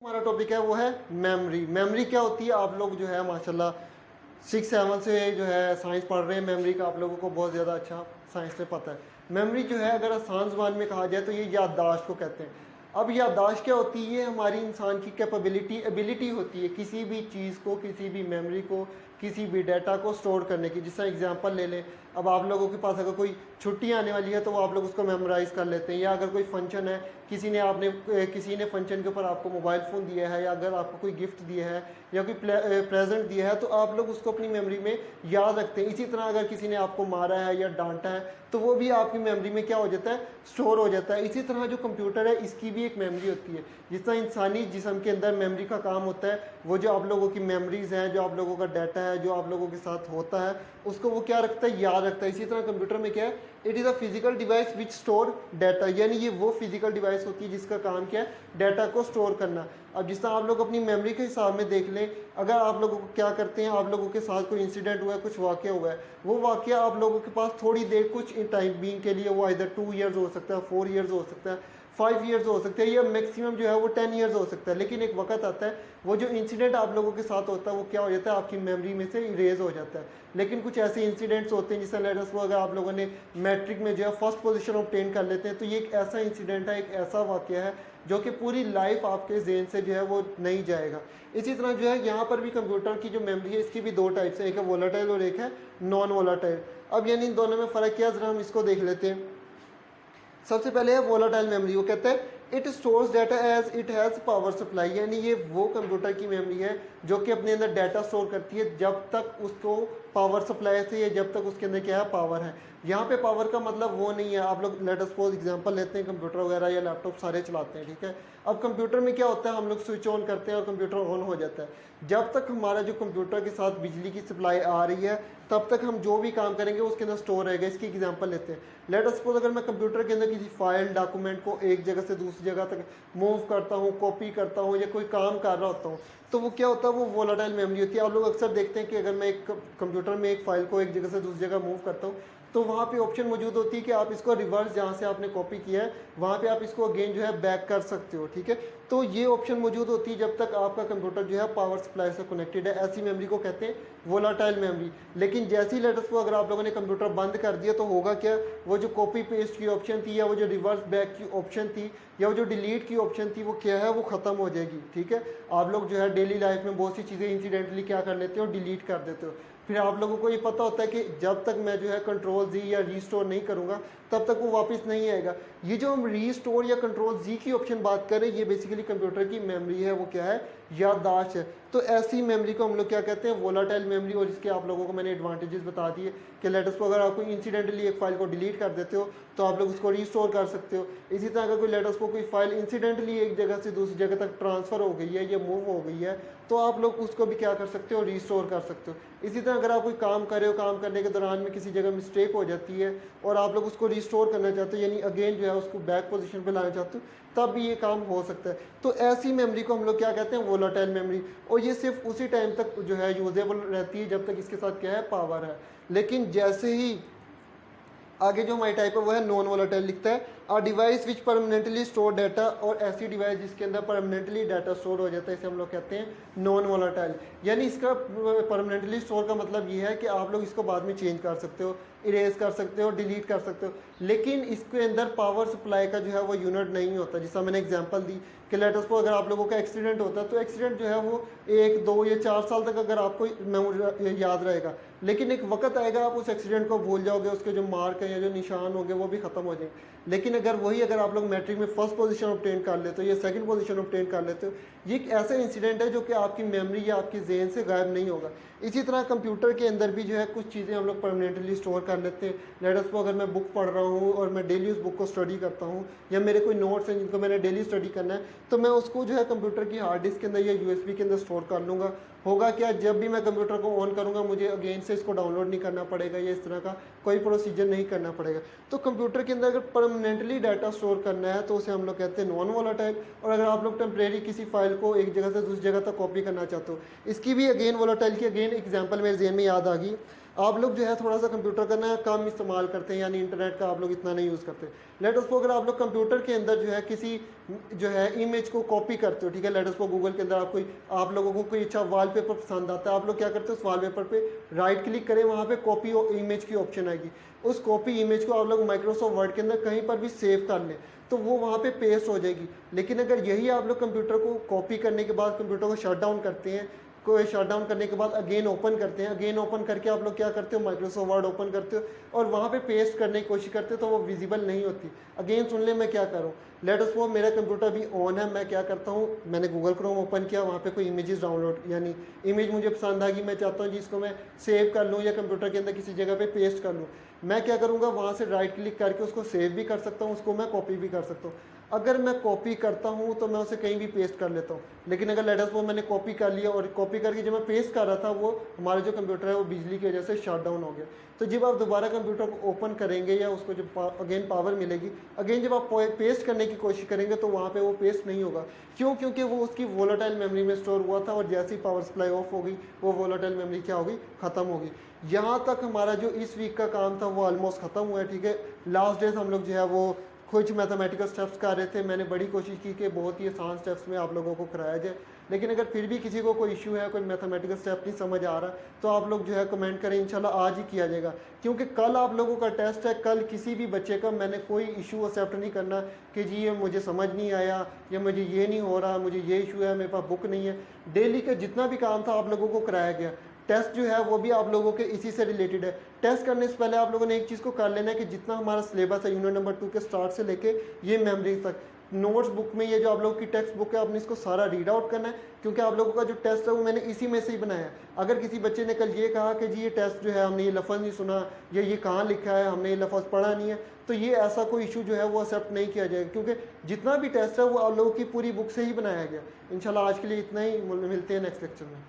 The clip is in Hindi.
हमारा टॉपिक है वो है मेमोरी। मेमोरी क्या होती है? आप लोग जो है माशाल्लाह 6-7 से जो है साइंस पढ़ रहे हैं, मेमोरी का आप लोगों को बहुत ज़्यादा अच्छा साइंस में पता है। मेमोरी जो है अगर आसान ज़बान में कहा जाए तो ये याददाश्त को कहते हैं। अब याददाश्त क्या होती है? ये हमारी इंसान की कैपेबिलिटी एबिलिटी होती है किसी भी चीज़ को, किसी भी मेमोरी को, किसी भी डाटा को स्टोर करने की। जिसका एग्जांपल ले लें, अब आप लोगों के पास अगर कोई छुट्टी आने वाली है तो वो आप लोग उसको मेमोराइज़ कर लेते हैं, या अगर कोई फंक्शन है, किसी ने फंक्शन के ऊपर आपको मोबाइल फ़ोन दिया है, या अगर आपको कोई गिफ्ट दिया है या कोई प्रेजेंट दिया है तो आप लोग उसको अपनी मेमोरी में याद रखते हैं। इसी तरह अगर किसी ने आपको मारा है या डांटा है तो वो भी आपकी मेमोरी में क्या हो जाता है? स्टोर हो जाता है। इसी तरह जो कंप्यूटर है इसकी भी एक मेमोरी होती है। जिस तरह इंसानी जिस्म के अंदर मेमोरी का काम होता है, वो जो आप लोगों की मेमोरीज हैं, जो आप लोगों का डाटा है, जो आप लोगों के साथ होता है, उसको वो क्या रखता है? याद रखता है। इसी तरह कंप्यूटर में क्या है? It is a physical device which store data, यानी ये वो फिजिकल डिवाइस होती है जिसका काम क्या है? डाटा को स्टोर करना। अब जिस तरह आप लोग अपनी मेमोरी के हिसाब में देख लें, अगर आप लोगों को क्या करते हैं, आप लोगों के साथ कोई इंसिडेंट हुआ है, कुछ वाक़या हुआ है, वो वाक़या आप लोगों के पास थोड़ी देर कुछ टाइम बीइंग के लिए, वो इधर 2 ईयर्स हो सकता है, 4 ईयर्स हो सकता है, 5 ईयर्स हो सकते हैं, या मैक्सिमम जो है वो 10 ईयर्स हो सकता है। लेकिन एक वक्त आता है वो जो इंसिडेंट आप लोगों के साथ होता है वो क्या हो जाता है? आपकी मेमोरी में से इरेज हो जाता है। लेकिन कुछ ऐसे इंसिडेंट्स होते हैं, जिससे लेट अस सपोज अगर आप लोगों ने मैट्रिक में जो है फर्स्ट पोजीशन ऑब्टेन कर लेते हैं, तो ये एक ऐसा इंसिडेंट है, एक ऐसा वाक़या है जो कि पूरी लाइफ आपके ज़हन से जो है वो नहीं जाएगा। इसी तरह जो है यहाँ पर भी कंप्यूटर की जो मेमोरी है इसकी भी दो टाइप्स है, एक है वोलेटाइल और एक है नॉन वोलेटाइल। अब यानी इन दोनों में फ़र्क क्या है, ज़रा हम इसको देख लेते हैं। सबसे पहले है वोलाटाइल मेमोरी। वो कहते हैं it stores data as it has power supply, यानी ये वो कंप्यूटर की मेमोरी है जो कि अपने अंदर डाटा स्टोर करती है जब तक उसको पावर सप्लाई से, या जब तक उसके अंदर क्या है? पावर है। यहाँ पे पावर का मतलब वो नहीं है, आप लोग लेट अस सपोज एग्जांपल लेते हैं, कंप्यूटर वगैरह या लैपटॉप सारे चलाते हैं, ठीक है। अब कंप्यूटर में क्या होता है? हम लोग स्विच ऑन करते हैं और कंप्यूटर ऑन हो जाता है। जब तक हमारा जो कंप्यूटर के साथ बिजली की सप्लाई आ रही है तब तक हम जो भी काम करेंगे उसके अंदर स्टोर रहेगा। इसकी एग्जांपल लेते हैं, लेट अस सपोज अगर मैं कंप्यूटर के अंदर किसी फाइल डॉक्यूमेंट को एक जगह से दूसरी जगह तक मूव करता हूँ, कॉपी करता हूँ, या कोई काम कर रहा होता हूँ, तो वो क्या होता है? वो वोलेटाइल मेमोरी होती है। आप लोग अक्सर देखते हैं कि अगर मैं एक कंप्यूटर में एक फाइल को एक जगह से दूसरी जगह मूव करता हूँ तो वहाँ पे ऑप्शन मौजूद होती है कि आप इसको रिवर्स, जहाँ से आपने कॉपी किया है वहाँ पे आप इसको अगेन जो है बैक कर सकते हो, ठीक है। तो ये ऑप्शन मौजूद होती है जब तक आपका कंप्यूटर जो है पावर सप्लाई से कनेक्टेड है। ऐसी मेमोरी को कहते हैं वोलाटाइल मेमोरी। लेकिन जैसे ही लेट अस सपोज अगर आप लोगों ने कंप्यूटर बंद कर दिया तो होगा क्या? वो जो कॉपी पेस्ट की ऑप्शन थी, या वो जो रिवर्स बैक की ऑप्शन थी, या वो जो डिलीट की ऑप्शन थी, वो क्या है? वो ख़त्म हो जाएगी, ठीक है। आप लोग जो है डेली लाइफ में बहुत सी चीज़ें इंसिडेंटली क्या कर लेते हो? डिलीट कर देते हो। फिर आप लोगों को ये पता होता है कि जब तक मैं जो है कंट्रोल जी या रीस्टोर नहीं करूँगा तब तक वो वापस नहीं आएगा। ये जो हम रीस्टोर या कंट्रोल जी की ऑप्शन बात करें, ये बेसिकली कंप्यूटर की मेमोरी है, वो क्या है? याददाश्त है। तो ऐसी मेमोरी को हम लोग क्या कहते हैं? Volatile memory. और इसके आप लोगों को मैंने एडवांटेजेस बता दिए कि लेट अस सपोज अगर आप कोई इंसिडेंटली एक फाइल को डिलीट कर देते हो तो आप लोग उसको रीस्टोर कर सकते हो। इसी तरह अगर कोई लेट अस सपोज कोई फाइल इंसिडेंटली एक जगह से दूसरी जगह तक ट्रांसफ़र हो गई है या मूव हो गई है तो आप लोग उसको भी क्या कर सकते हो? रीस्टोर कर सकते हो। इसी तरह अगर आप कोई काम कर रहे हो, काम करने के दौरान में किसी जगह मिस्टेक हो जाती है और आप लोग उसको रीस्टोर करना चाहते हो, यानी अगेन जो है उसको बैक पोजीशन पे लाना चाहते हो, तब भी ये काम हो सकता है। तो ऐसी मेमोरी को हम लोग क्या कहते हैं? Volatile memory. और ये सिर्फ उसी टाइम तक जो है यूजेबल रहती है जब तक इसके साथ क्या है? पावर है। लेकिन जैसे ही आगे जो हमारी टाइप है वो है नॉन वोलाटाइल। लिखता है a device which permanently store data, और ऐसी डिवाइस जिसके अंदर परमानेंटली डाटा स्टोर हो जाता है इसे हम लोग कहते हैं नॉन वोलाटाइल। यानी इसका परमानेंटली स्टोर का मतलब ये है कि आप लोग इसको बाद में चेंज कर सकते हो, इरेज कर सकते हो, डिलीट कर सकते हो, लेकिन इसके अंदर पावर सप्लाई का जो है वो यूनिट नहीं होता। जैसा मैंने एग्जांपल दी कि लेट अस सपोज अगर आप लोगों का एक्सीडेंट होता है तो एक्सीडेंट जो है वो 1, 2 या 4 साल तक अगर आपको मेमोरी याद रहेगा, लेकिन एक वक्त आएगा आप उस एक्सीडेंट को भूल जाओगे, उसके जो मार्क है या जो निशान होंगे वो भी खत्म हो जाएंगे। लेकिन अगर आप लोग मैट्रिक में फर्स्ट पोजीशन ऑब्टेन कर लेते हो या सेकंड पोजीशन ऑब्टेन कर लेते हो, ये एक ऐसा इंसिडेंट है जो कि आपकी मेमोरी या आपकी जहन से गायब नहीं होगा। इसी तरह कंप्यूटर के अंदर भी जो है कुछ चीज़ें हम लोग परमानेंटली स्टोर कर लेते हैं। लेट अस सपोज अगर मैं बुक पढ़ रहा हूँ और मैं डेली उस बुक को स्टडी करता हूँ, या मेरे कोई नोट्स हैं जिनको मैंने डेली स्टडी करना है, तो मैं उसको जो है कंप्यूटर की हार्ड डिस्क के अंदर या यूएसबी के अंदर स्टोर कर लूँगा। होगा क्या? जब भी मैं कंप्यूटर को ऑन करूँगा मुझे अगेन से इसको डाउनलोड नहीं करना पड़ेगा, या इस तरह का कोई प्रोसीजर नहीं करना पड़ेगा। तो कंप्यूटर के अंदर अगर परमानेंटली डाटा स्टोर करना है तो उसे हम लोग कहते हैं नॉन वोलाटाइल। और अगर आप लोग टेम्परेरी किसी फाइल को एक जगह से दूसरी जगह तक कॉपी करना चाहते हो, इसकी भी अगेन वोलाटाइल की अगेन एग्जांपल मेरे ज़हन में याद आ गई। आप लोग जो है थोड़ा सा कंप्यूटर का ना कम इस्तेमाल करते हैं, यानी इंटरनेट का आप लोग इतना नहीं यूज़ करते। लेट अस अगर आप लोग कंप्यूटर के अंदर जो है किसी जो है इमेज को कॉपी करते हो, ठीक है, लेट अस गूगल के अंदर आप लोगों को कोई अच्छा वॉलपेपर पसंद आता है, आप लोग क्या करते हो, उस वॉलपेपर पे राइट क्लिक करें, वहाँ पे कॉपी इमेज की ऑप्शन आएगी, उस कॉपी इमेज को आप लोग माइक्रोसॉफ्ट वर्ड के अंदर कहीं पर भी सेव कर लें तो वो वहाँ पे पेस्ट हो जाएगी। लेकिन अगर यही आप लोग कंप्यूटर को कॉपी करने के बाद कंप्यूटर को शट डाउन करते हैं, को शट डाउन करने के बाद अगेन ओपन करते हैं, अगेन ओपन करके आप लोग क्या करते हो, माइक्रोसॉफ्ट वर्ड ओपन करते हो और वहाँ पे पेस्ट करने की कोशिश करते हो तो वो विजिबल नहीं होती। अगेन सुन ले मैं क्या करूँ, लेट अस सपोज मेरा कंप्यूटर भी ऑन है, मैं क्या करता हूँ, मैंने गूगल क्रोम ओपन किया, वहाँ पे कोई इमेजेस डाउनलोड यानी इमेज मुझे पसंद आ गई, मैं चाहता हूँ जिसको मैं सेव कर लूँ या कंप्यूटर के अंदर किसी जगह पे पेस्ट कर लूँ, मैं क्या करूँगा, वहाँ से राइट क्लिक करके उसको सेव भी कर सकता हूँ, उसको मैं कॉपी भी कर सकता हूँ। अगर मैं कॉपी करता हूँ तो मैं उसे कहीं भी पेस्ट कर लेता हूँ, लेकिन अगर लेट अस सपोज मैंने कॉपी कर लिया और कॉपी करके जब मैं पेस्ट कर रहा था वो हमारा जो कंप्यूटर है वो बिजली की वजह से शट डाउन हो गया। तो जब आप दोबारा कंप्यूटर को ओपन करेंगे या उसको जब अगेन पावर मिलेगी, अगेन जब आप पेस्ट करने की कोशिश करेंगे तो वहाँ पे वो पेस्ट नहीं होगा। क्यों? क्योंकि वो उसकी वोलेटाइल मेमोरी में स्टोर हुआ था और जैसे ही पावर सप्लाई ऑफ हो गई वो वोलेटाइल मेमोरी क्या होगी, ख़त्म होगी। यहाँ तक हमारा जो इस वीक का काम था वो ऑलमोस्ट ख़त्म हुआ है, ठीक है। लास्ट डेज हम लोग जो है वो कुछ मैथमेटिकल स्टेप्स कर रहे थे, मैंने बड़ी कोशिश की कि बहुत ही आसान स्टेप्स में आप लोगों को कराया जाए, लेकिन अगर फिर भी किसी को कोई इशू है, कोई मैथमेटिकल स्टेप नहीं समझ आ रहा तो आप लोग जो है कमेंट करें, इंशाल्लाह आज ही किया जाएगा, क्योंकि कल आप लोगों का टेस्ट है। कल किसी भी बच्चे का मैंने कोई इशू एक्सेप्ट नहीं करना कि जी ये मुझे समझ नहीं आया या मुझे ये नहीं हो रहा, मुझे ये इशू है, मेरे पास बुक नहीं है। डेली का जितना भी काम था आप लोगों को कराया गया। टेस्ट जो है वो भी आप लोगों के इसी से रिलेटेड है। टेस्ट करने से पहले आप लोगों ने एक चीज़ को कर लेना है कि जितना हमारा सिलेबस है यूनिट नंबर 2 के स्टार्ट से लेके ये मेमोरी तक, नोट्स बुक में ये जो आप लोगों की टेक्स्ट बुक है आपने इसको सारा रीड आउट करना है, क्योंकि आप लोगों का जो टेस्ट है वो मैंने इसी में से ही बनाया है। अगर किसी बच्चे ने कल ये कहा कि जी ये टेस्ट जो है हमने ये लफ्ज़ नहीं सुना या ये कहाँ लिखा है, हमने ये लफ्ज़ पढ़ा नहीं है, तो ये ऐसा कोई इशू जो है वो एक्सेप्ट नहीं किया जाएगा, क्योंकि जितना भी टेस्ट है वो आप लोगों की पूरी बुक से ही बनाया गया। इंशाल्लाह आज के लिए इतना ही, मिलते हैं नेक्स्ट लेक्चर में।